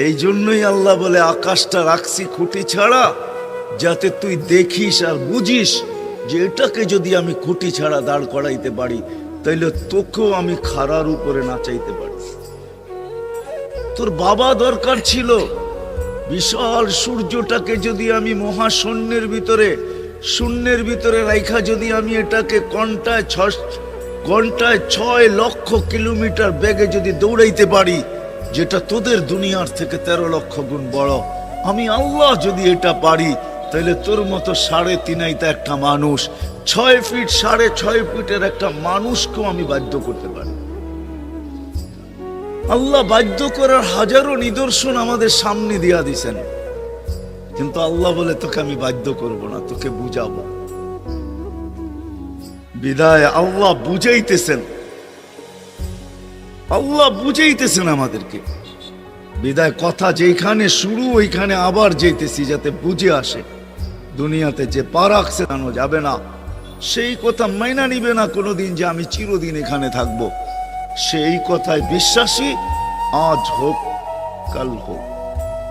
এই জন্যই আল্লাহ বলে আকাশটা রাখছি খুঁটি ছাড়া, যাতে তুই দেখিস আর বুঝিস যে এটাকে যদি আমি খুঁটি ছাড়া দাঁড় করাইতে পারি, তাইলে তোকেও আমি খাড়ার উপরে নাচাইতে পারি। তোর বাবা দরকার ছিল বিশাল সূর্যটাকে যদি আমি মহাশূন্যের ভিতরে রাইখা যদি আমি এটাকে ঘন্টায় 6 লক্ষ কিলোমিটার বেগে যদি দৌড়াইতে পারি, যেটা তোদের দুনিয়ার থেকে 13 লক্ষ গুণ বড়, আমি আল্লাহ যদি এটা পারি, তাহলে তোর মতো 3.5 একটা মানুষ, 6 ফিট 6.5 ফিটের একটা মানুষকেও আমি বাধ্য করতে পারি। আল্লাহ বাধ্য করার হাজারো নিদর্শন আমাদের সামনে দিয়া দিছেন, কিন্তু আল্লাহ বলে তোকে আমি বাধ্য করব না, তোকে বুঝাবো। বিদায় আল্লাহ বুঝাইতেছেন আমাদেরকে। বিদায় কথা যেখানে শুরু ওইখানে আবার যেতেছি, যাতে বুঝে আসে। দুনিয়াতে যে পা রাখছে জানো যাবে না, সেই কথা মাইনা নিবে না কোনোদিন যে আমি চিরদিন এখানে থাকবো। সেই কথায় বিশ্বাসী, আজ হোক কাল হোক।